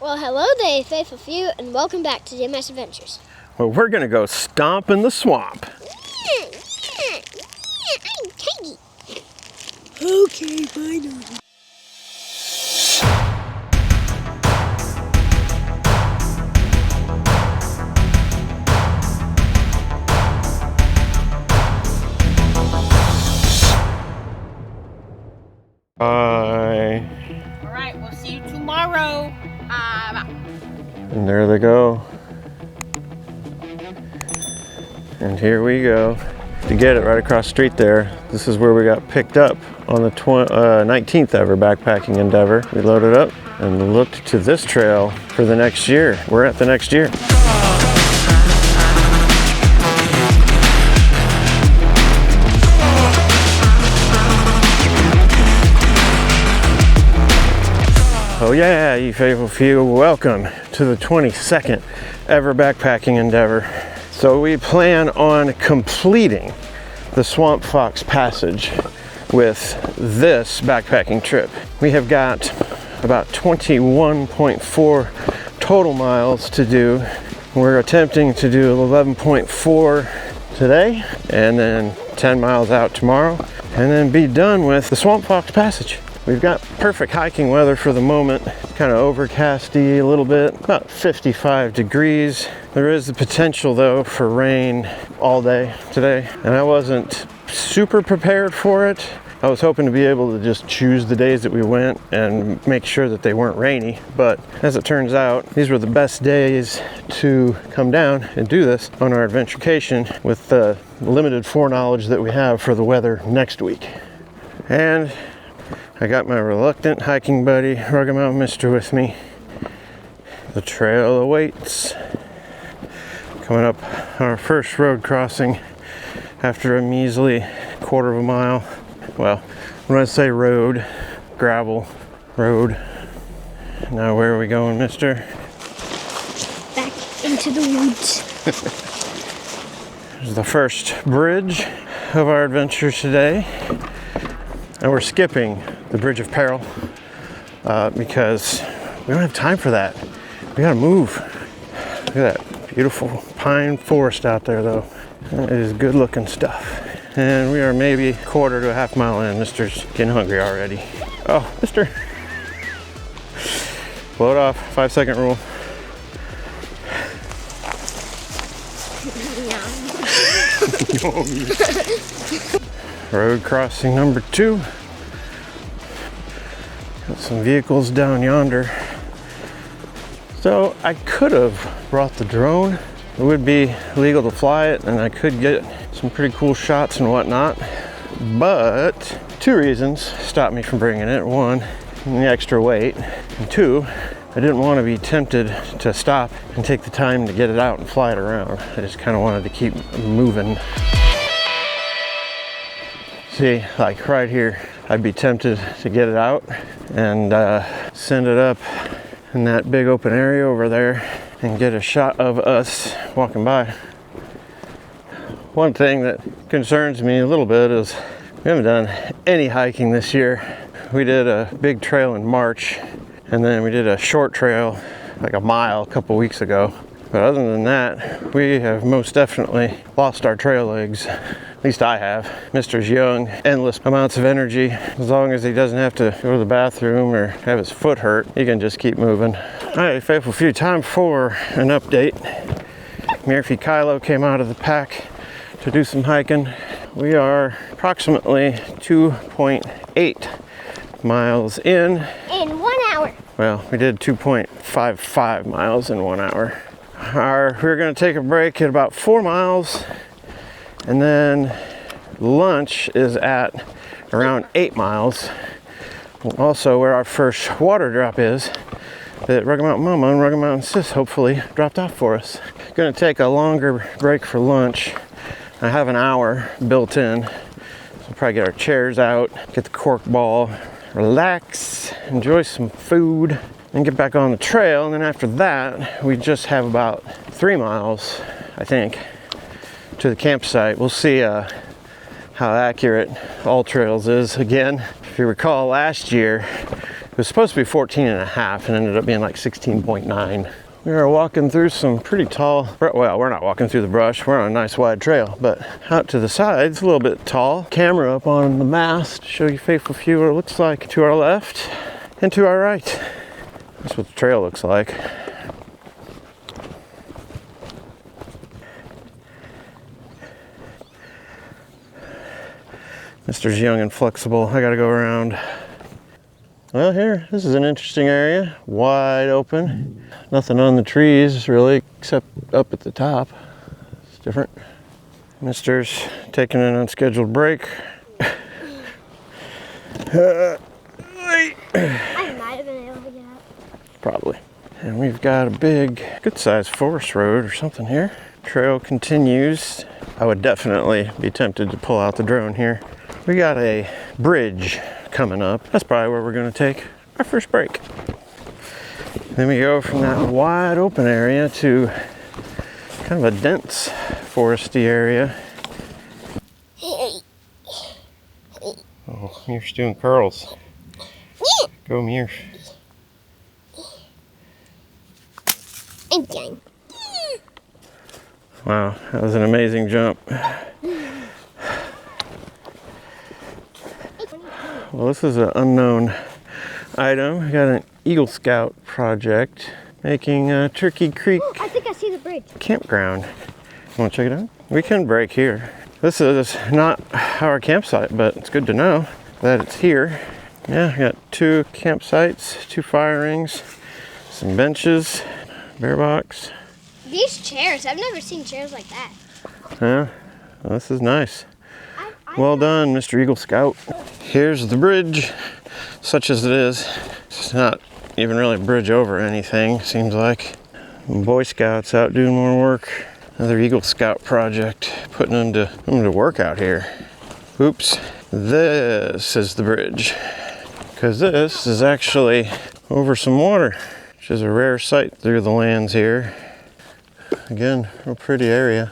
Well, hello there, faithful few, and welcome back to DMS Adventures. Well, we're gonna go stomp in the swamp. I'm Peggy. Okay, fine. Bye. All right, we'll see you tomorrow. And there they go. And here we go. To get it right across the street there, this is where we got picked up on the 19th ever backpacking endeavor. We loaded up and looked to this trail for the next year. We're at the next year. Oh yeah, you faithful few, welcome to the 22nd ever backpacking endeavor. So we plan on completing the Swamp Fox Passage with this backpacking trip. We have got about 21.4 total miles to do. We're attempting to do 11.4 today, and then 10 miles out tomorrow, and then be done with the Swamp Fox Passage. We've got perfect hiking weather for the moment, kind of overcasty a little bit, about 55 degrees. There is the potential though for rain all day today, and I wasn't super prepared for it. I was hoping to be able to just choose the days that we went and make sure that they weren't rainy, but as it turns out, these were the best days to come down and do this on our adventurecation with the limited foreknowledge that we have for the weather next week. And I got my reluctant hiking buddy, Rugged Mountain Mister, with me. The trail awaits. Coming up our first road crossing after a measly quarter of a mile. Well, when I say road, gravel road. Now where are we going, Mister? Back into the woods. This is the first bridge of our adventure today. And we're skipping the Bridge of Peril because we don't have time for that. We gotta move. Look at that beautiful pine forest out there though. That is good looking stuff. And we are maybe a quarter to a half mile in. Mister's getting hungry already. Oh, Mister. Blow it off, 5-second rule. Road crossing number 2. Got some vehicles down yonder. So I could have brought the drone. It would be legal to fly it and I could get some pretty cool shots and whatnot. But 2 reasons stopped me from bringing it. 1, the extra weight. And 2, I didn't want to be tempted to stop and take the time to get it out and fly it around. I just kind of wanted to keep moving. See, like right here, I'd be tempted to get it out and send it up in that big open area over there and get a shot of us walking by. One thing that concerns me a little bit is we haven't done any hiking this year. We did a big trail in March, and then we did a short trail, like a mile, a couple weeks ago. But other than that, we have most definitely lost our trail legs. At least I have. Mister's young, endless amounts of energy. As long as he doesn't have to go to the bathroom or have his foot hurt, he can just keep moving. All right, faithful few, time for an update. Murphy Kylo came out of the pack to do some hiking. We are approximately 2.8 miles in. In 1 hour. Well, we did 2.55 miles in 1 hour. We're gonna take a break at about 4 miles, and then lunch is at around 8 miles. Also where our first water drop is, that Rugged Mountain Mama and Rugged Mountain Sis hopefully dropped off for us. Gonna take a longer break for lunch. I have an hour built in. So we'll probably get our chairs out, get the cork ball, relax, enjoy some food, and get back on the trail. And then after that, we just have about 3 miles, I think, to the campsite. We'll see how accurate All Trails is. Again, if you recall last year, It was supposed to be 14 and a half and ended up being like 16.9. We are walking through some pretty tall, well, we're not walking through the brush. We're on a nice wide trail, but out to the sides, a little bit tall. Camera up on the mast to show you faithful few what it looks like to our left and to our right. That's what the trail looks like. Mr.'s young and flexible. I gotta go around. Well, here, this is an interesting area. Wide open. Nothing on the trees, really, except up at the top. It's different. Mr.'s taking an unscheduled break. I might have been able to get out. Probably. And we've got a big, good-sized forest road or something here. Trail continues. I would definitely be tempted to pull out the drone here. We got a bridge coming up. That's probably where we're going to take our first break. Then we go from that wide open area to kind of a dense foresty area. Oh, Mear's doing curls. Go Mear. Okay. Wow, that was an amazing jump. Well, this is an unknown item. We got an Eagle Scout project making Turkey Creek I think I see the bridge. campground. Want to check it out? We can break here. This is not our campsite, but it's good to know that it's here. Yeah, we got 2 campsites, 2 fire rings, some benches, bear box. These chairs, I've never seen chairs like that. Yeah, well, this is nice. Well done, Mr. Eagle Scout. Here's the bridge, such as it is. It's not even really a bridge over anything, seems like. Boy Scouts out doing more work. Another Eagle Scout project, putting them to work out here. Oops, this is the bridge. Because this is actually over some water, which is a rare sight through the lands here. Again, a pretty area.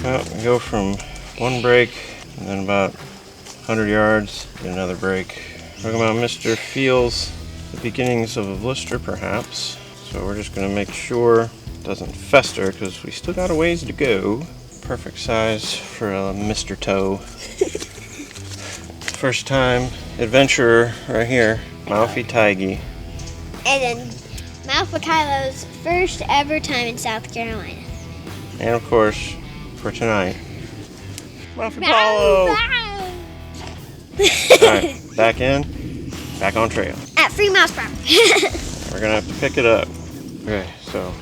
Well, we go from one break and then about 100 yards, get another break. Talking about Mr. feels the beginnings of a blister perhaps. So we're just gonna make sure it doesn't fester because we still got a ways to go. Perfect size for a Mr. toe. First time adventurer right here, Mouthy Tigey. And then Malfa Kylo's first ever time in South Carolina. And of course, for tonight, Mouthy Paulo. Alright, back in, back on trail. At 3 miles per hour. We're gonna have to pick it up. Okay, so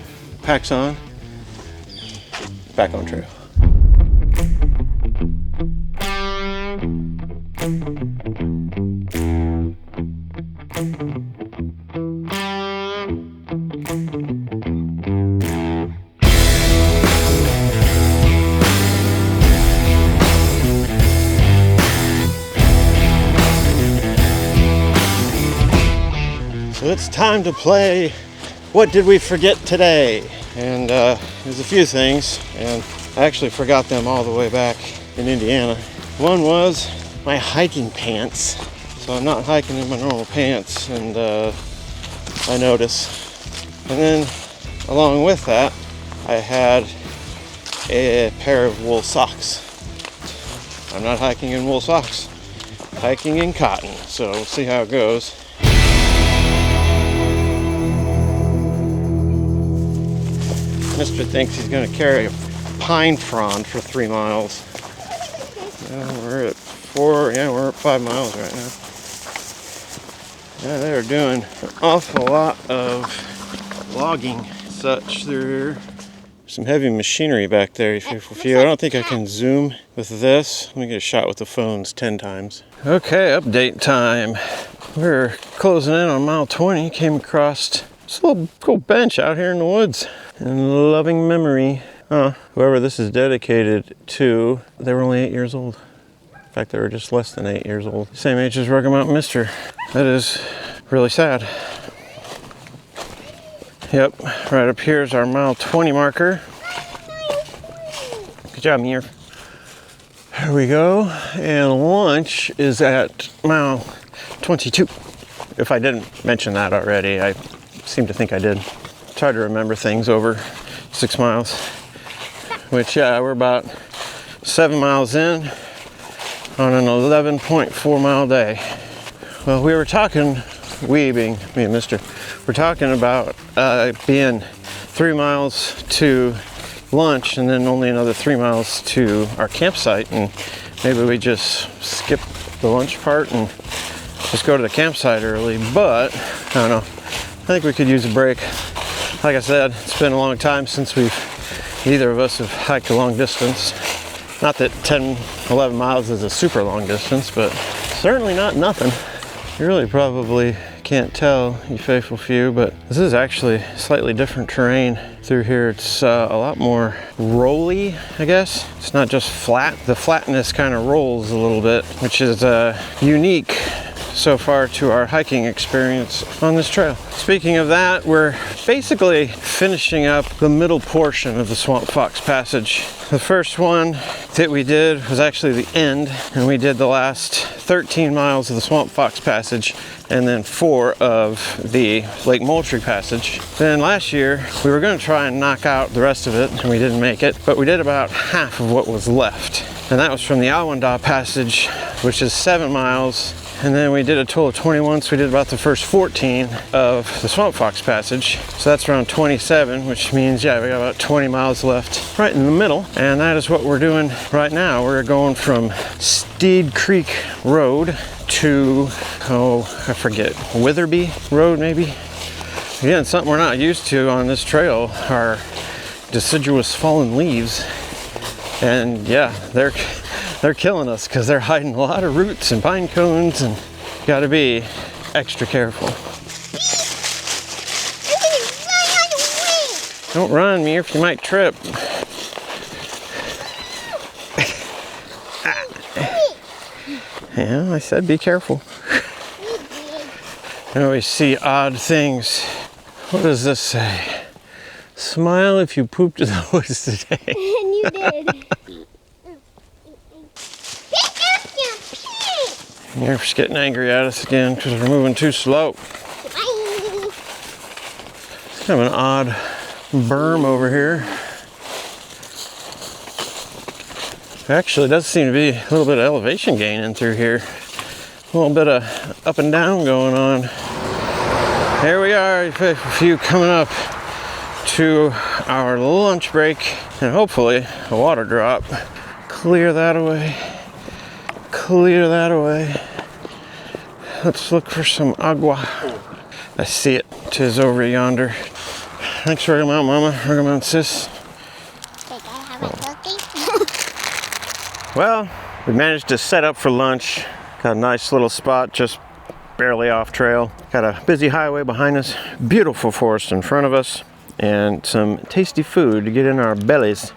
packs on, back on trail. So it's time to play What Did We Forget Today? And there's a few things, and I actually forgot them all the way back in Indiana. One was my hiking pants. So I'm not hiking in my normal pants, and I notice. And then along with that, I had a pair of wool socks. I'm not hiking in wool socks, hiking in cotton. So we'll see how it goes. Mister thinks he's going to carry a pine frond for 3 miles. We're at 4, yeah, we're at 5 miles right now. Yeah, they're doing an awful lot of logging such. There's some heavy machinery back there. I don't think I can zoom with this. Let me get a shot with the phones 10 times. Okay, update time. We're closing in on mile 20. Came across this little cool bench out here in the woods. In loving memory. Whoever this is dedicated to, they were only 8 years old. In fact, they were just less than 8 years old. Same age as Rocky Mountain Mister. That is really sad. Yep, right up here is our mile 20 marker. Good job, Mir. Here we go, and lunch is at mile 22. If I didn't mention that already, I seem to think I did. Try to remember things over 6 miles, which we're about 7 miles in on an 11.4 mile day. Well, we were talking, we being me and Mr., we're talking about being 3 miles to lunch and then only another 3 miles to our campsite, and maybe we just skip the lunch part and just go to the campsite early. But I don't know, I think we could use a break. Like I said, it's been a long time since either of us have hiked a long distance. Not that 10, 11 miles is a super long distance, but certainly not nothing. You really probably can't tell, you faithful few, but this is actually slightly different terrain through here. It's a lot more rolly, I guess. It's not just flat. The flatness kind of rolls a little bit, which is unique so far to our hiking experience on this trail. Speaking of that, we're basically finishing up the middle portion of the Swamp Fox Passage. The first one that we did was actually the end, and we did the last 13 miles of the Swamp Fox Passage and then 4 of the Lake Moultrie Passage. Then last year, we were going to try and knock out the rest of it, and we didn't make it, but we did about half of what was left. And that was from the Awandaw Passage, which is 7 miles. And then we did a total of 21, so we did about the first 14 of the Swamp Fox Passage. So that's around 27, which means, yeah, we got about 20 miles left right in the middle. And that is what we're doing right now. We're going from Steed Creek Road to, I forget, Witherby Road maybe? Again, something we're not used to on this trail are deciduous fallen leaves. And yeah, they're killing us because they're hiding a lot of roots and pine cones, and you gotta be extra careful. Don't run, Murph, you might trip. Yeah, I said be careful. I always see odd things. What does this say? Smile if you pooped in the woods today. And you did. Murph's getting angry at us again because we're moving too slow. It's kind of an odd berm over here. Actually, does seem to be a little bit of elevation gain in through here. A little bit of up and down going on. Here we are, a few coming up to our lunch break, and hopefully a water drop. Clear that away. Clear that away. Let's look for some agua. I see it. 'Tis over yonder. Thanks for coming out, Mama. Come on, sis. Well, we managed to set up for lunch. Got a nice little spot just barely off trail. Got a busy highway behind us, beautiful forest in front of us, and some tasty food to get in our bellies.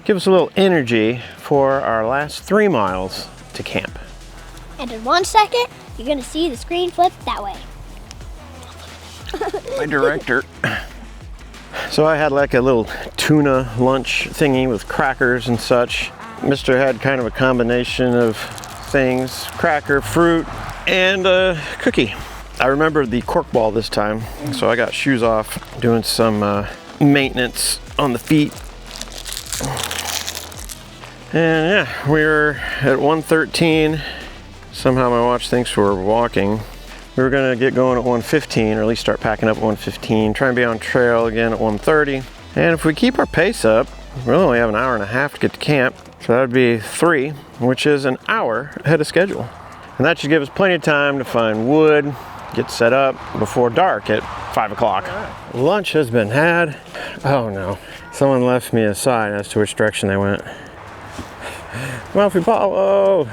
Give us a little energy for our last 3 miles to camp. And in 1 second, you're gonna see the screen flip that way. My director. So I had like a little tuna lunch thingy with crackers and such. Mr. had kind of a combination of things, cracker, fruit, and a cookie. I remembered the cork ball this time, so I got shoes off, doing some maintenance on the feet. And yeah, we were at 1:13. Somehow my watch thinks we're walking. We were gonna get going at 1:15, or at least start packing up at 1:15, try and be on trail again at 1:30. And if we keep our pace up, we'll only have an hour and a half to get to camp. So that would be 3, which is an hour ahead of schedule. And that should give us plenty of time to find wood, get set up before dark at 5 o'clock. Lunch has been had. Oh no, someone left me a sign as to which direction they went. Ralphie Paulo!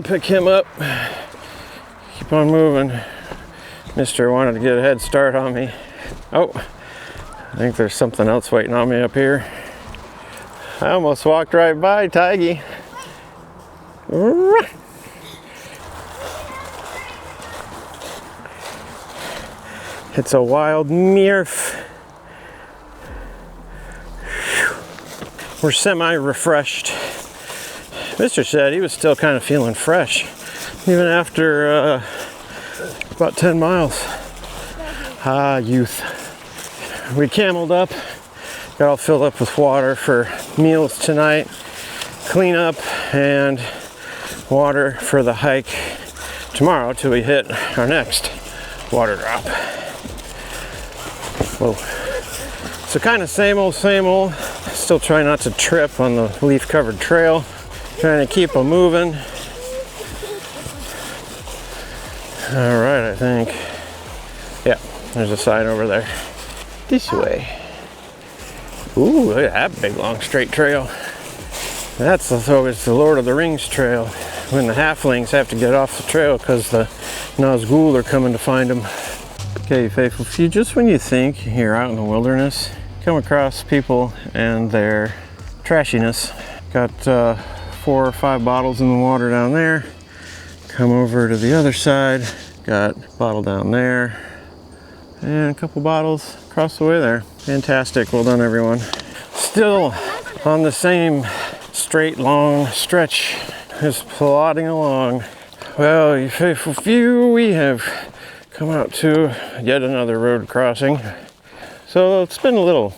Pick him up. Keep on moving. Mister wanted to get a head start on me. Oh, I think there's something else waiting on me up here. I almost walked right by Tiggy. It's a wild Murph. We're semi-refreshed Mr. said he was still kind of feeling fresh, even after about 10 miles. Ah, youth. We cameled up, got all filled up with water for meals tonight, clean up, and water for the hike tomorrow till we hit our next water drop. Whoa. So kind of same old, still trying not to trip on the leaf covered trail, trying to keep them moving. All right, I think. Yeah, there's a sign over there. This way. Ooh, look at that big long straight trail. That's always the Lord of the Rings trail, when the halflings have to get off the trail because the Nazgul are coming to find them. Okay, faithful few, just when you think you're out in the wilderness, come across people and their trashiness. Got 4 or 5 bottles in the water down there. Come over to the other side, got a bottle down there, and a couple bottles across the way there. Fantastic, well done everyone. Still on the same straight long stretch, just plodding along. Well, you faithful few, we have come out to yet another road crossing. So it's been a little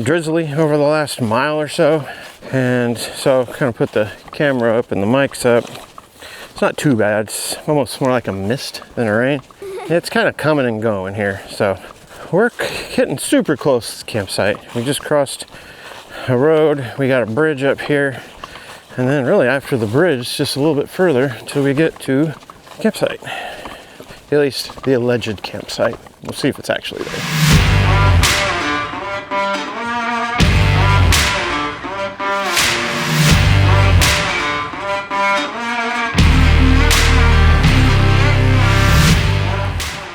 drizzly over the last mile or so, and so kind of put the camera up and the mics up. It's not too bad, it's almost more like a mist than a rain. It's kind of coming and going here, so we're getting super close to the campsite. We just crossed a road, we got a bridge up here, and then really after the bridge, just a little bit further until we get to the campsite. At least the alleged campsite. We'll see if it's actually there.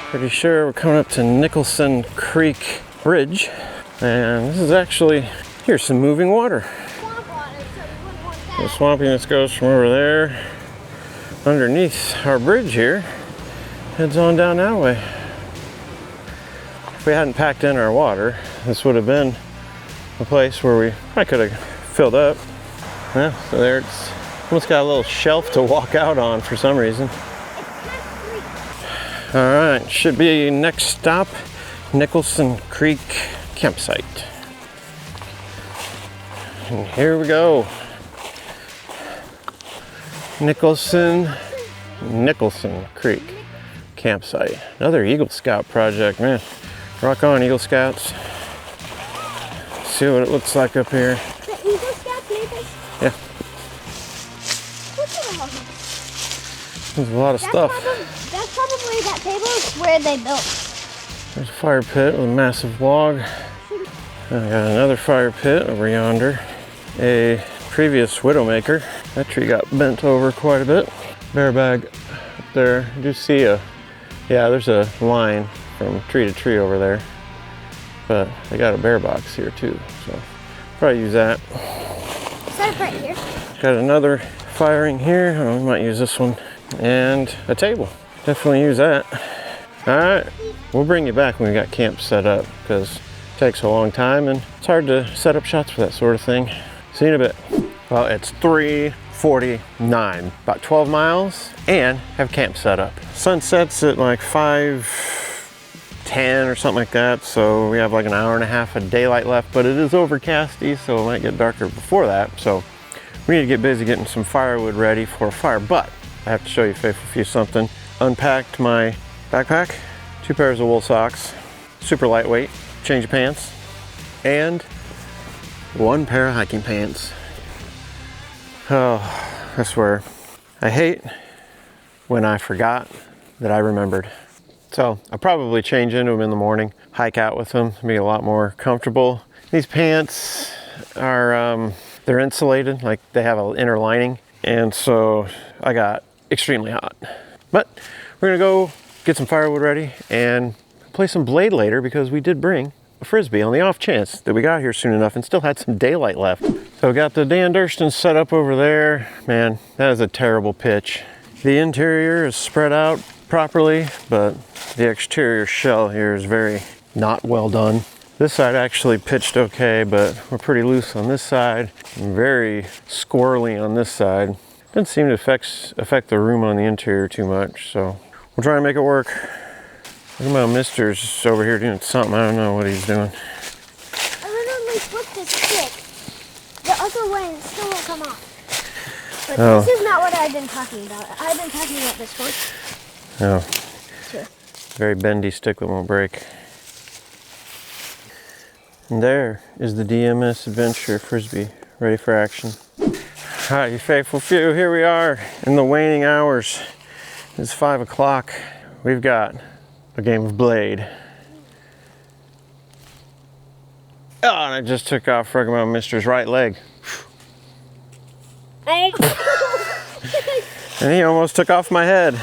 Pretty sure we're coming up to Nicholson Creek Bridge, and this is actually, here's some moving water. The swampiness goes from over there underneath our bridge here, heads on down that way. If we hadn't packed in our water, this would have been a place where we probably could have filled up. Yeah, so there it's almost got a little shelf to walk out on for some reason. All right, should be next stop, Nicholson Creek Campsite. And here we go. Nicholson Creek Campsite. Another Eagle Scout project, man. Rock on, Eagle Scouts. See what it looks like up here. The Eagle Scouts made this? Yeah. There's a lot of stuff. That's probably that table is where they built. There's a fire pit with a massive log. I got another fire pit over yonder. A previous Widowmaker. That tree got bent over quite a bit. Bear bag up there. You do see there's a line from tree to tree over there. But they got a bear box here too, so probably use that. Set up right here. Got another firing here. We might use this one. And a table. Definitely use that. All right, we'll bring you back when we got camp set up because it takes a long time and it's hard to set up shots for that sort of thing. See you in a bit. Well, it's 3:49, about 12 miles, and have camp set up. Sun sets at like 5:10 or something like that, so we have like an hour and a half of daylight left, but it is overcasty, so it might get darker before that. So we need to get busy getting some firewood ready for a fire, but I have to show you, faithful few, something. Unpacked my backpack, 2 pairs of wool socks, super lightweight, change of pants, and 1 pair of hiking pants. Oh, I swear. I hate when I forgot that I remembered. So I'll probably change into them in the morning, hike out with them, be a lot more comfortable. These pants are, they're insulated, like they have an inner lining. And so I got extremely hot. But we're gonna go get some firewood ready and play some Blade later because we did bring a Frisbee on the off chance that we got here soon enough and still had some daylight left. So got the Dan Durston set up over there. Man, that is a terrible pitch. The interior is spread out properly, but the exterior shell here is very not well done. This side actually pitched okay, but we're pretty loose on this side. And very squirrely on this side. Doesn't seem to affect the room on the interior too much, so we'll try and make it work. Look at my mister's over here doing something. I don't know what he's doing. I literally flipped the stick the other way and it still won't come off. But this is not what I've been talking about. I've been talking about this one. Oh. Sure. Very bendy stick that won't break. And there is the DMS Adventure Frisbee, ready for action. All right, you faithful few, here we are in the waning hours. It's 5 o'clock. We've got a game of Blade. Oh, and I just took off my mister's right leg. And he almost took off my head.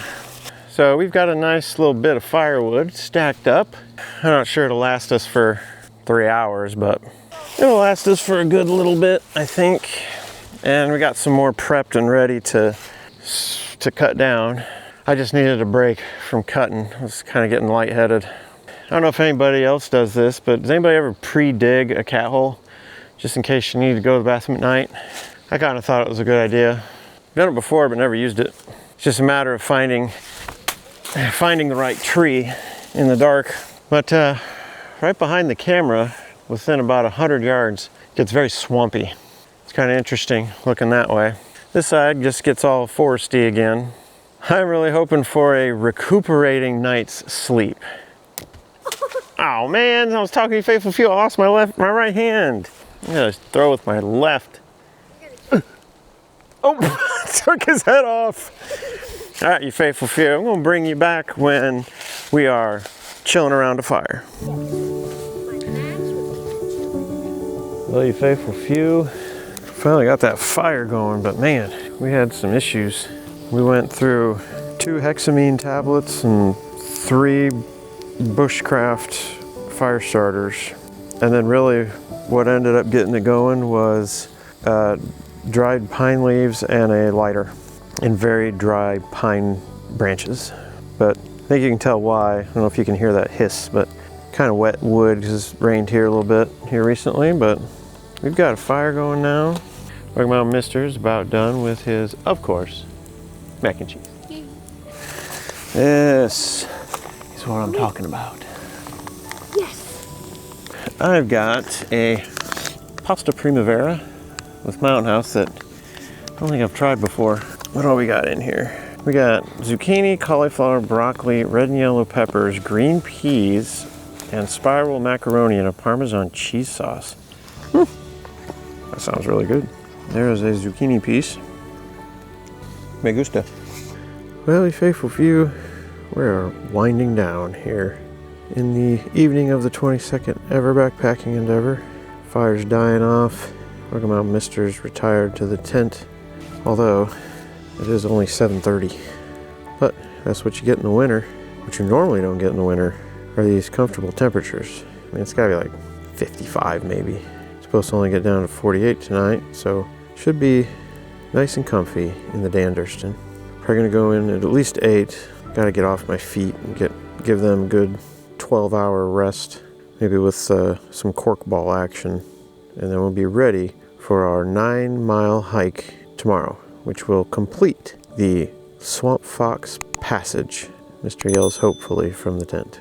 So we've got a nice little bit of firewood stacked up. I'm not sure it'll last us for 3 hours, but it'll last us for a good little bit, I think. And we got some more prepped and ready to cut down. I just needed a break from cutting. I was kind of getting lightheaded. I don't know if anybody else does this, but does anybody ever pre-dig a cat hole just in case you need to go to the bathroom at night? I kind of thought it was a good idea. I've done it before, but never used it. It's just a matter of finding the right tree in the dark. But right behind the camera, within about 100 yards, it gets very swampy. It's kind of interesting looking that way. This side just gets all foresty again. I'm really hoping for a recuperating night's sleep. Oh man, I was talking to you faithful few. I lost my right hand. I gotta throw with my left. Oh, took his head off. All right, you faithful few. I'm gonna bring you back when we are chilling around a fire. Well, you faithful few, finally got that fire going, but man, we had some issues. We went through 2 hexamine tablets and 3 bushcraft fire starters. And then really what ended up getting it going was dried pine leaves and a lighter in very dry pine branches. But I think you can tell why. I don't know if you can hear that hiss, but kind of wet wood because it's rained here a little bit here recently, but we've got a fire going now. Talking about Mister's about done with his, of course, mac and cheese. This is what I'm talking about. Yes. I've got a pasta primavera with Mountain House that I don't think I've tried before. What do we got in here? We got zucchini, cauliflower, broccoli, red and yellow peppers, green peas, and spiral macaroni in a Parmesan cheese sauce. That sounds really good. There is a zucchini piece. Me gusta. Well, you faithful few, we are winding down here in the evening of the 22nd ever backpacking endeavor. Fire's dying off. Talking about Mister's retired to the tent, although it is only 7:30. But that's what you get in the winter. What you normally don't get in the winter are these comfortable temperatures. I mean, it's gotta be like 55 maybe. It's supposed to only get down to 48 tonight, so should be nice and comfy in the Danderston. Probably gonna go in at least 8. Gotta get off my feet and give them a good 12-hour rest, maybe with some cork ball action. And then we'll be ready for our 9-mile hike tomorrow, which will complete the Swamp Fox Passage. Mr. yells hopefully from the tent.